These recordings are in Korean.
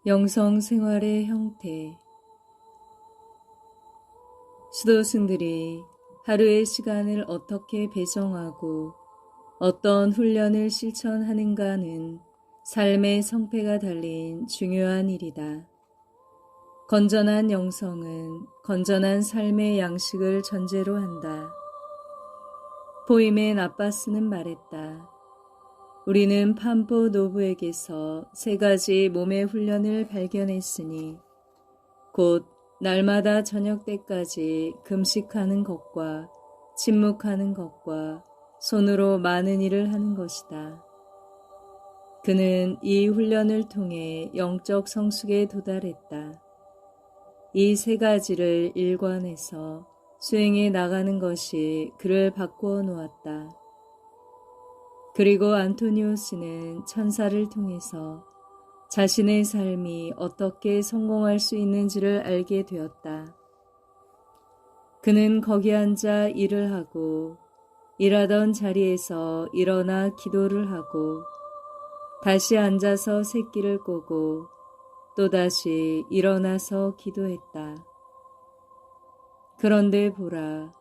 영성 생활의 형태. 수도승들이 하루의 시간을 어떻게 배정하고 어떤 훈련을 실천하는가는 삶의 성패가 달린 중요한 일이다. 건전한 영성은 건전한 삶의 양식을 전제로 한다. 포임의 나빠스는 말했다. 우리는 판포 노부에게서 3가지 몸의 훈련을 발견했으니 곧 날마다 저녁 때까지 금식하는 것과 침묵하는 것과 손으로 많은 일을 하는 것이다. 그는 이 훈련을 통해 영적 성숙에 도달했다. 이 3가지를 일관해서 수행해 나가는 것이 그를 바꾸어 놓았다. 그리고 안토니오스는 천사를 통해서 자신의 삶이 어떻게 성공할 수 있는지를 알게 되었다. 그는 거기 앉아 일을 하고 일하던 자리에서 일어나 기도를 하고 다시 앉아서 새끼를 꼬고 또다시 일어나서 기도했다. 그런데 보라,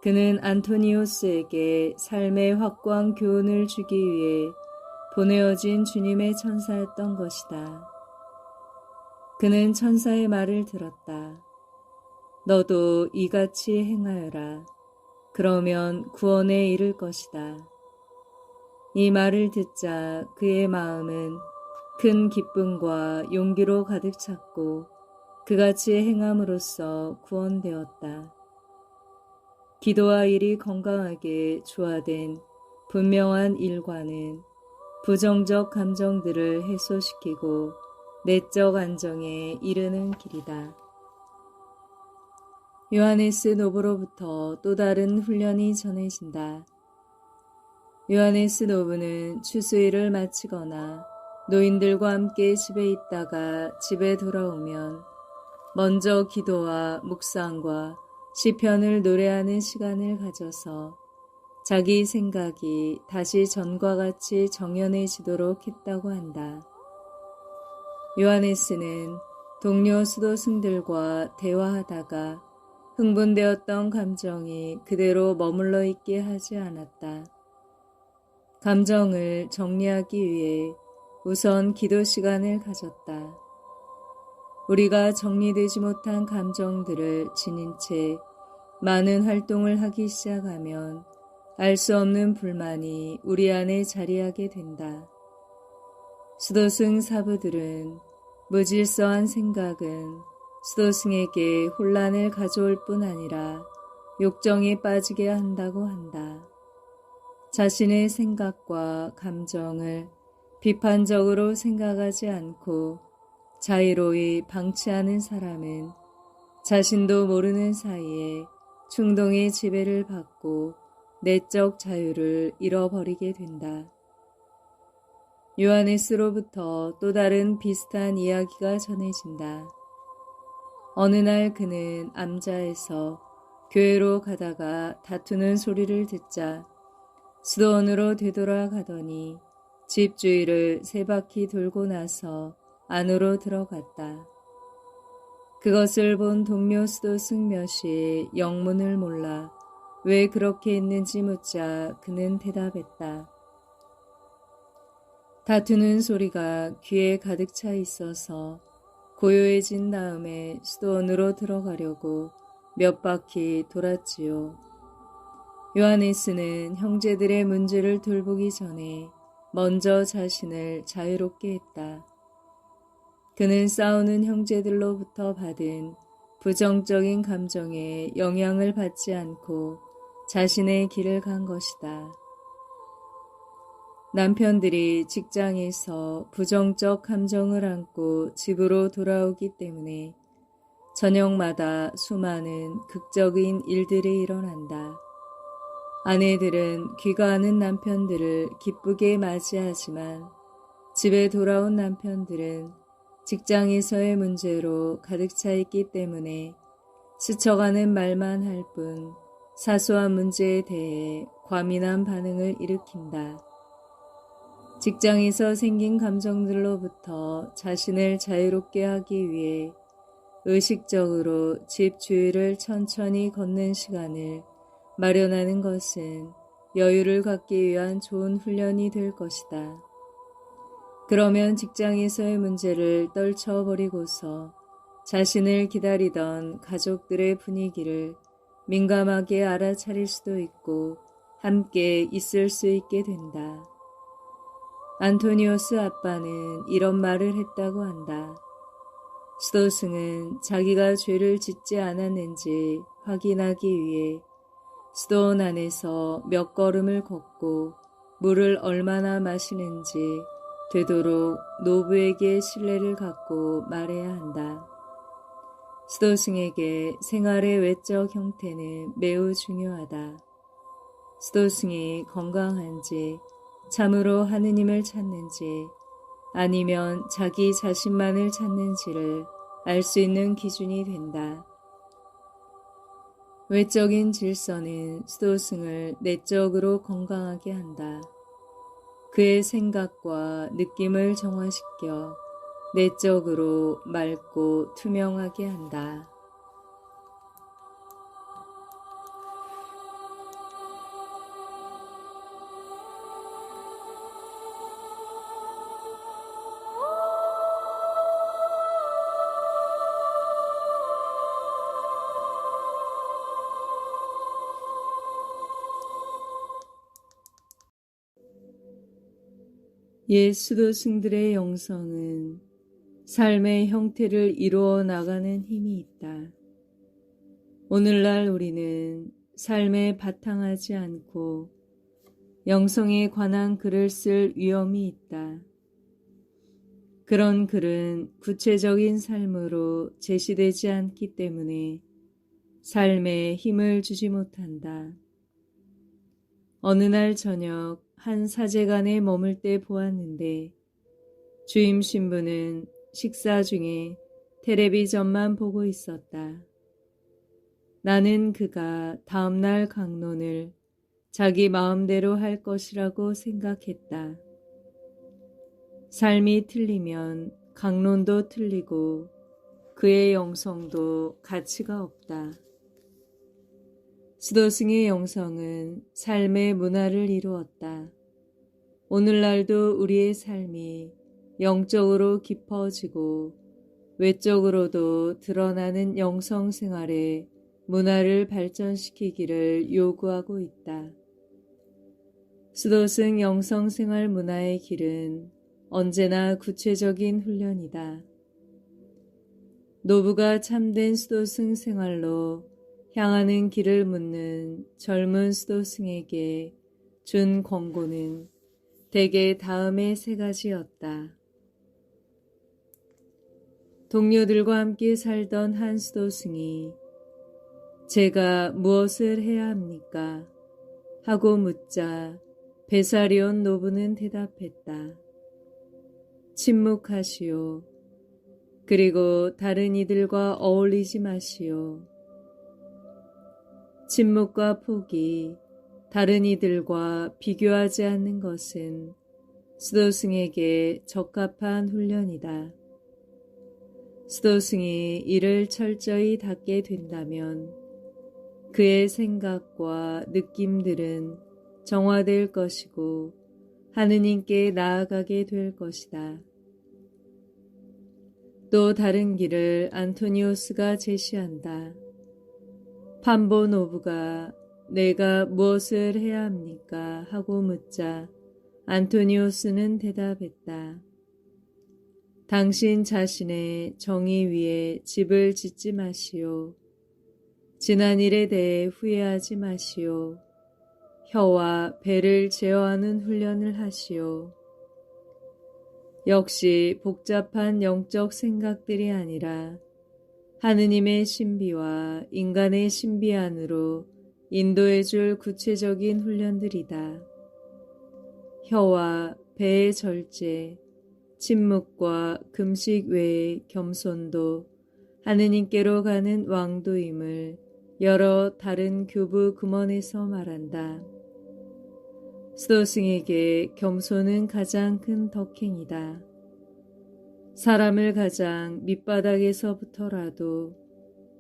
그는 안토니오스에게 삶의 확고한 교훈을 주기 위해 보내어진 주님의 천사였던 것이다. 그는 천사의 말을 들었다. 너도 이같이 행하여라. 그러면 구원에 이를 것이다. 이 말을 듣자 그의 마음은 큰 기쁨과 용기로 가득 찼고 그같이 행함으로써 구원되었다. 기도와 일이 건강하게 조화된 분명한 일과는 부정적 감정들을 해소시키고 내적 안정에 이르는 길이다. 요하네스 노브로부터 또 다른 훈련이 전해진다. 요하네스 노브는 추수일을 마치거나 노인들과 함께 집에 있다가 집에 돌아오면 먼저 기도와 묵상과 시편을 노래하는 시간을 가져서 자기 생각이 다시 전과 같이 정연해지도록 했다고 한다. 요하네스는 동료 수도승들과 대화하다가 흥분되었던 감정이 그대로 머물러 있게 하지 않았다. 감정을 정리하기 위해 우선 기도 시간을 가졌다. 우리가 정리되지 못한 감정들을 지닌 채 많은 활동을 하기 시작하면 알 수 없는 불만이 우리 안에 자리하게 된다. 수도승 사부들은 무질서한 생각은 수도승에게 혼란을 가져올 뿐 아니라 욕정에 빠지게 한다고 한다. 자신의 생각과 감정을 비판적으로 생각하지 않고 자유로이 방치하는 사람은 자신도 모르는 사이에 충동의 지배를 받고 내적 자유를 잃어버리게 된다. 요하네스로부터 또 다른 비슷한 이야기가 전해진다. 어느 날 그는 암자에서 교회로 가다가 다투는 소리를 듣자 수도원으로 되돌아가더니 집 주위를 3바퀴 돌고 나서 안으로 들어갔다. 그것을 본 동료 수도승 몇이 영문을 몰라 왜 그렇게 했는지 묻자 그는 대답했다. 다투는 소리가 귀에 가득 차 있어서 고요해진 다음에 수도원으로 들어가려고 몇 바퀴 돌았지요. 요하네스는 형제들의 문제를 돌보기 전에 먼저 자신을 자유롭게 했다. 그는 싸우는 형제들로부터 받은 부정적인 감정에 영향을 받지 않고 자신의 길을 간 것이다. 남편들이 직장에서 부정적 감정을 안고 집으로 돌아오기 때문에 저녁마다 수많은 극적인 일들이 일어난다. 아내들은 귀가하는 남편들을 기쁘게 맞이하지만 집에 돌아온 남편들은 직장에서의 문제로 가득 차 있기 때문에 스쳐가는 말만 할 뿐 사소한 문제에 대해 과민한 반응을 일으킨다. 직장에서 생긴 감정들로부터 자신을 자유롭게 하기 위해 의식적으로 집 주위를 천천히 걷는 시간을 마련하는 것은 여유를 갖기 위한 좋은 훈련이 될 것이다. 그러면 직장에서의 문제를 떨쳐버리고서 자신을 기다리던 가족들의 분위기를 민감하게 알아차릴 수도 있고 함께 있을 수 있게 된다. 안토니오스 아빠는 이런 말을 했다고 한다. 스도승은 자기가 죄를 짓지 않았는지 확인하기 위해 스톤 안에서 몇 걸음을 걷고 물을 얼마나 마시는지 되도록 노부에게 신뢰를 갖고 말해야 한다. 스도승에게 생활의 외적 형태는 매우 중요하다. 스도승이 건강한지, 참으로 하느님을 찾는지, 아니면 자기 자신만을 찾는지를 알 수 있는 기준이 된다. 외적인 질서는 스도승을 내적으로 건강하게 한다. 그의 생각과 느낌을 정화시켜 내적으로 맑고 투명하게 한다. 옛 수도승들의 영성은 삶의 형태를 이루어 나가는 힘이 있다. 오늘날 우리는 삶에 바탕하지 않고 영성에 관한 글을 쓸 위험이 있다. 그런 글은 구체적인 삶으로 제시되지 않기 때문에 삶에 힘을 주지 못한다. 어느 날 저녁 한 사제관에 머물 때 보았는데 주임 신부는 식사 중에 텔레비전만 보고 있었다. 나는 그가 다음날 강론을 자기 마음대로 할 것이라고 생각했다. 삶이 틀리면 강론도 틀리고 그의 영성도 가치가 없다. 스도승의 영성은 삶의 문화를 이루었다. 오늘날도 우리의 삶이 영적으로 깊어지고 외적으로도 드러나는 영성 생활의 문화를 발전시키기를 요구하고 있다. 스도승 영성 생활 문화의 길은 언제나 구체적인 훈련이다. 노부가 참된 스도승 생활로 향하는 길을 묻는 젊은 스도승에게 준 권고는 대개 다음의 세 가지였다. 동료들과 함께 살던 한 스도승이 제가 무엇을 해야 합니까? 하고 묻자 베사리온 노부는 대답했다. 침묵하시오. 그리고 다른 이들과 어울리지 마시오. 침묵과 포기, 다른 이들과 비교하지 않는 것은 스도승에게 적합한 훈련이다. 스도승이 이를 철저히 닫게 된다면 그의 생각과 느낌들은 정화될 것이고 하느님께 나아가게 될 것이다. 또 다른 길을 안토니오스가 제시한다. 판보 노부가 내가 무엇을 해야 합니까? 하고 묻자 안토니오스는 대답했다. 당신 자신의 정의 위에 집을 짓지 마시오. 지난 일에 대해 후회하지 마시오. 혀와 배를 제어하는 훈련을 하시오. 역시 복잡한 영적 생각들이 아니라 하느님의 신비와 인간의 신비 안으로 인도해 줄 구체적인 훈련들이다. 혀와 배의 절제, 침묵과 금식 외의 겸손도 하느님께로 가는 왕도임을 여러 다른 교부 금원에서 말한다. 수도승에게 겸손은 가장 큰 덕행이다. 사람을 가장 밑바닥에서부터라도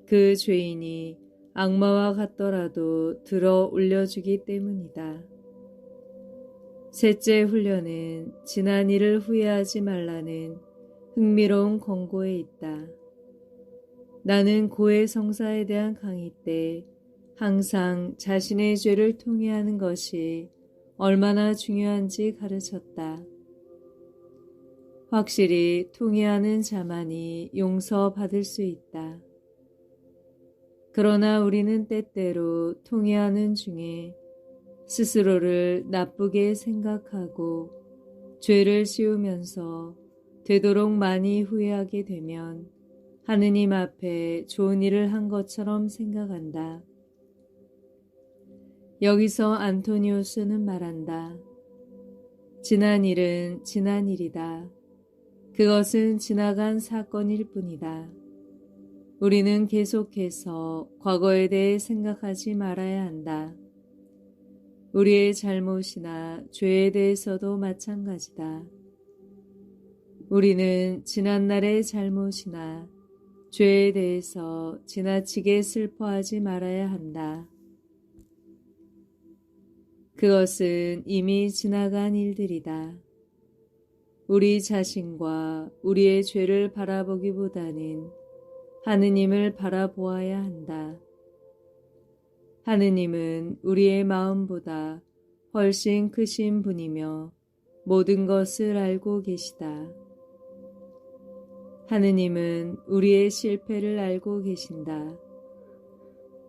그 죄인이 악마와 같더라도 들어 올려주기 때문이다. 셋째 훈련은 지난 일을 후회하지 말라는 흥미로운 권고에 있다. 나는 고해 성사에 대한 강의 때 항상 자신의 죄를 통회하는 것이 얼마나 중요한지 가르쳤다. 확실히 통회하는 자만이 용서받을 수 있다. 그러나 우리는 때때로 통회하는 중에 스스로를 나쁘게 생각하고 죄를 씌우면서 되도록 많이 후회하게 되면 하느님 앞에 좋은 일을 한 것처럼 생각한다. 여기서 안토니우스는 말한다. 지난 일은 지난 일이다. 그것은 지나간 사건일 뿐이다. 우리는 계속해서 과거에 대해 생각하지 말아야 한다. 우리의 잘못이나 죄에 대해서도 마찬가지다. 우리는 지난날의 잘못이나 죄에 대해서 지나치게 슬퍼하지 말아야 한다. 그것은 이미 지나간 일들이다. 우리 자신과 우리의 죄를 바라보기보다는 하느님을 바라보아야 한다. 하느님은 우리의 마음보다 훨씬 크신 분이며 모든 것을 알고 계시다. 하느님은 우리의 실패를 알고 계신다.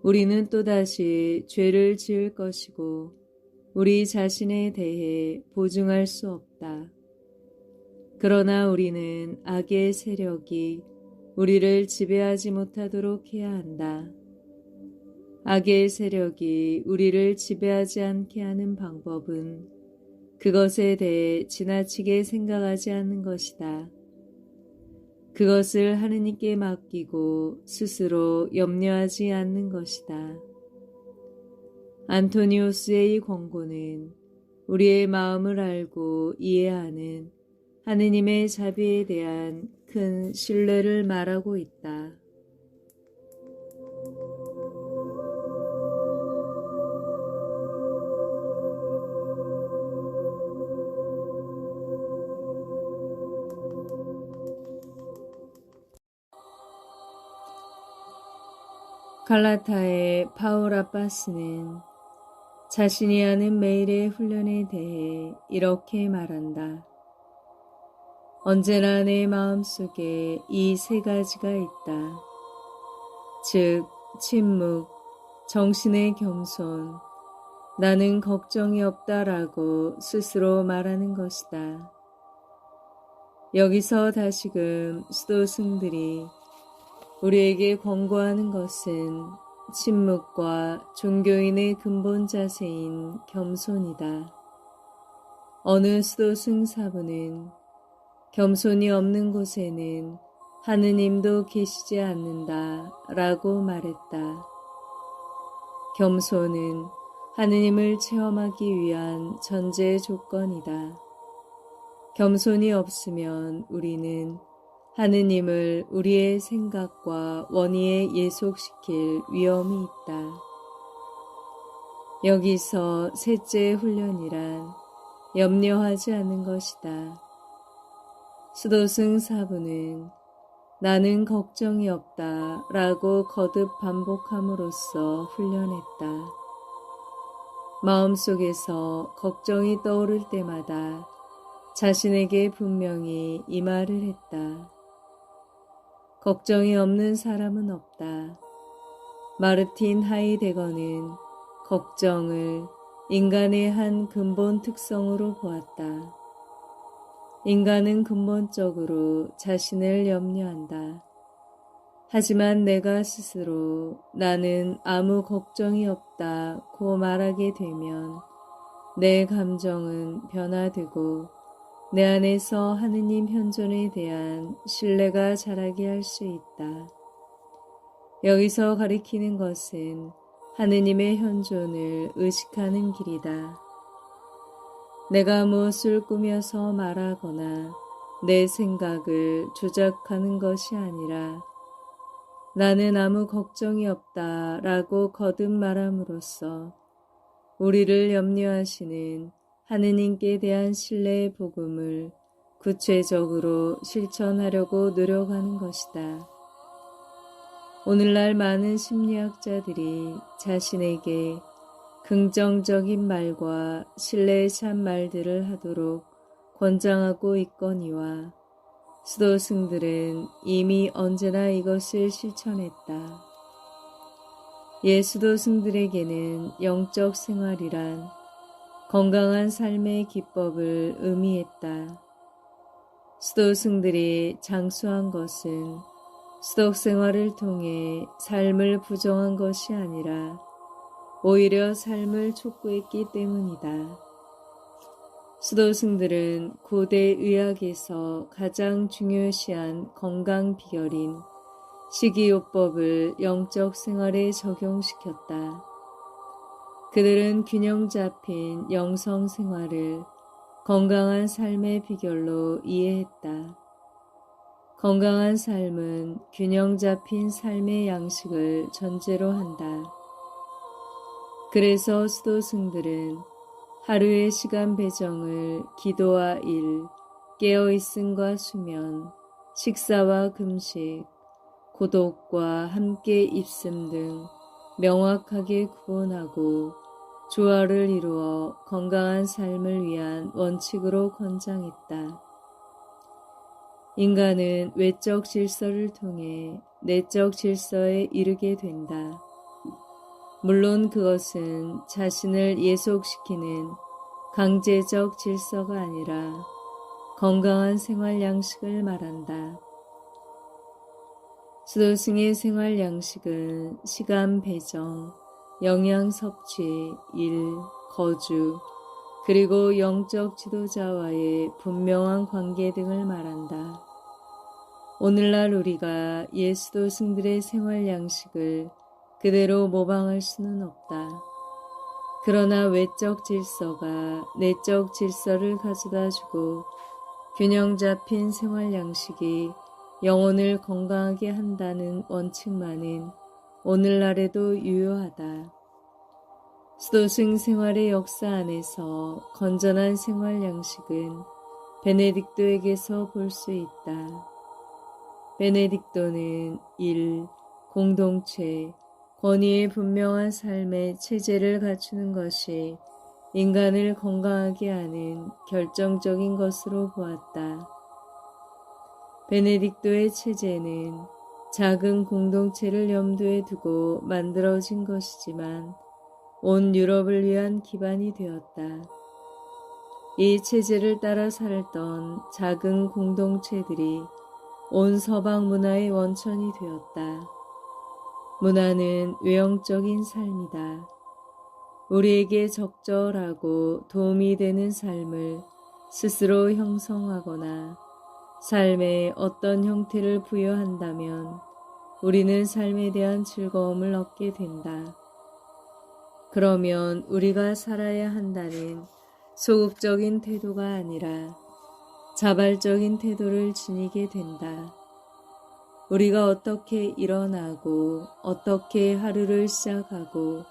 우리는 또다시 죄를 지을 것이고 우리 자신에 대해 보증할 수 없다. 그러나 우리는 악의 세력이 우리를 지배하지 못하도록 해야 한다. 악의 세력이 우리를 지배하지 않게 하는 방법은 그것에 대해 지나치게 생각하지 않는 것이다. 그것을 하느님께 맡기고 스스로 염려하지 않는 것이다. 안토니우스의 이 권고는 우리의 마음을 알고 이해하는 하느님의 자비에 대한 큰 신뢰를 말하고 있다. 갈라타의 파울 아빠스는 자신이 하는 매일의 훈련에 대해 이렇게 말한다. 언제나 내 마음속에 이 세 가지가 있다. 즉, 침묵, 정신의 겸손, 나는 걱정이 없다라고 스스로 말하는 것이다. 여기서 다시금 수도승들이 우리에게 권고하는 것은 침묵과 종교인의 근본 자세인 겸손이다. 어느 수도승 사부는 겸손이 없는 곳에는 하느님도 계시지 않는다 라고 말했다. 겸손은 하느님을 체험하기 위한 전제 조건이다. 겸손이 없으면 우리는 하느님을 우리의 생각과 원의에 예속시킬 위험이 있다. 여기서 셋째 훈련이란 염려하지 않는 것이다. 수도승 사부는 나는 걱정이 없다 라고 거듭 반복함으로써 훈련했다. 마음속에서 걱정이 떠오를 때마다 자신에게 분명히 이 말을 했다. 걱정이 없는 사람은 없다. 마르틴 하이데거는 걱정을 인간의 한 근본 특성으로 보았다. 인간은 근본적으로 자신을 염려한다. 하지만 내가 스스로 나는 아무 걱정이 없다고 말하게 되면 내 감정은 변화되고 내 안에서 하느님 현존에 대한 신뢰가 자라게 할 수 있다. 여기서 가리키는 것은 하느님의 현존을 의식하는 길이다. 내가 무엇을 꾸며서 말하거나 내 생각을 조작하는 것이 아니라 나는 아무 걱정이 없다 라고 거듭 말함으로써 우리를 염려하시는 하느님께 대한 신뢰의 복음을 구체적으로 실천하려고 노력하는 것이다. 오늘날 많은 심리학자들이 자신에게 긍정적인 말과 신뢰의 참 말들을 하도록 권장하고 있거니와 수도승들은 이미 언제나 이것을 실천했다. 옛 수도승들에게는 영적 생활이란 건강한 삶의 기법을 의미했다. 수도승들이 장수한 것은 수덕 생활을 통해 삶을 부정한 것이 아니라 오히려 삶을 촉구했기 때문이다. 수도승들은 고대 의학에서 가장 중요시한 건강 비결인 식이요법을 영적 생활에 적용시켰다. 그들은 균형 잡힌 영성 생활을 건강한 삶의 비결로 이해했다. 건강한 삶은 균형 잡힌 삶의 양식을 전제로 한다. 그래서 수도승들은 하루의 시간 배정을 기도와 일, 깨어있음과 수면, 식사와 금식, 고독과 함께 입씀 등 명확하게 구분하고 조화를 이루어 건강한 삶을 위한 원칙으로 권장했다. 인간은 외적 질서를 통해 내적 질서에 이르게 된다. 물론 그것은 자신을 예속시키는 강제적 질서가 아니라 건강한 생활 양식을 말한다. 수도승의 생활 양식은 시간 배정, 영양 섭취, 일, 거주, 그리고 영적 지도자와의 분명한 관계 등을 말한다. 오늘날 우리가 옛 수도승들의 생활 양식을 그대로 모방할 수는 없다. 그러나 외적 질서가 내적 질서를 가져다주고 균형 잡힌 생활 양식이 영혼을 건강하게 한다는 원칙만은 오늘날에도 유효하다. 수도승 생활의 역사 안에서 건전한 생활 양식은 베네딕토에게서 볼 수 있다. 베네딕토는 일, 공동체, 권위의 분명한 삶의 체제를 갖추는 것이 인간을 건강하게 하는 결정적인 것으로 보았다. 베네딕토의 체제는 작은 공동체를 염두에 두고 만들어진 것이지만 온 유럽을 위한 기반이 되었다. 이 체제를 따라 살던 작은 공동체들이 온 서방 문화의 원천이 되었다. 문화는 외형적인 삶이다. 우리에게 적절하고 도움이 되는 삶을 스스로 형성하거나 삶에 어떤 형태를 부여한다면 우리는 삶에 대한 즐거움을 얻게 된다. 그러면 우리가 살아야 한다는 소극적인 태도가 아니라 자발적인 태도를 지니게 된다. 우리가 어떻게 일어나고 어떻게 하루를 시작하고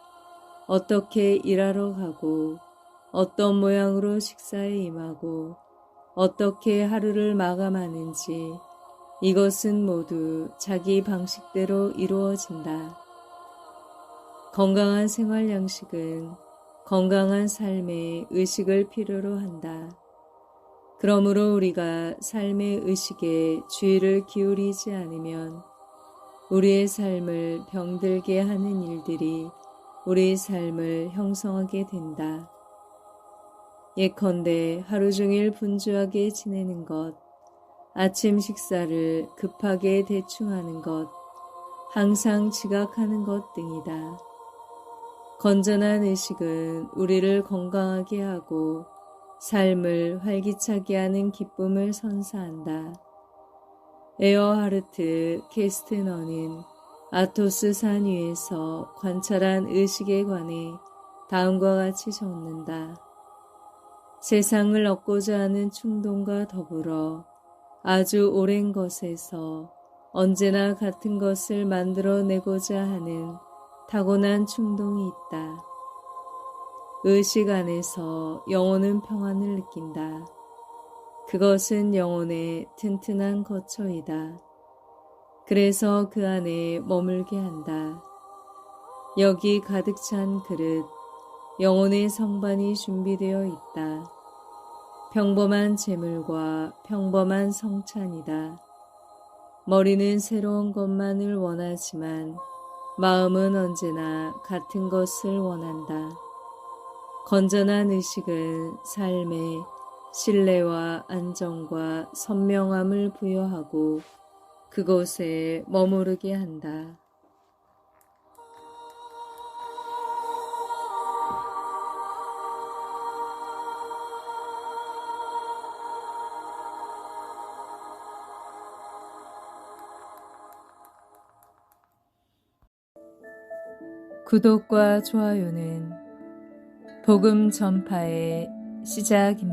어떻게 일하러 가고 어떤 모양으로 식사에 임하고 어떻게 하루를 마감하는지 이것은 모두 자기 방식대로 이루어진다. 건강한 생활 양식은 건강한 삶의 의식을 필요로 한다. 그러므로 우리가 삶의 의식에 주의를 기울이지 않으면 우리의 삶을 병들게 하는 일들이 우리의 삶을 형성하게 된다. 예컨대 하루 종일 분주하게 지내는 것, 아침 식사를 급하게 대충하는 것, 항상 지각하는 것 등이다. 건전한 의식은 우리를 건강하게 하고 삶을 활기차게 하는 기쁨을 선사한다. 에어하르트 캐스트너는 아토스 산 위에서 관찰한 의식에 관해 다음과 같이 적는다. 세상을 얻고자 하는 충동과 더불어 아주 오랜 것에서 언제나 같은 것을 만들어내고자 하는 타고난 충동이 있다. 의식 안에서 영혼은 평안을 느낀다. 그것은 영혼의 튼튼한 거처이다. 그래서 그 안에 머물게 한다. 여기 가득 찬 그릇, 영혼의 성반이 준비되어 있다. 평범한 재물과 평범한 성찬이다. 머리는 새로운 것만을 원하지만 마음은 언제나 같은 것을 원한다. 건전한 의식은 삶에 신뢰와 안정과 선명함을 부여하고 그곳에 머무르게 한다. 구독과 좋아요는 복음 전파의 시작입니다.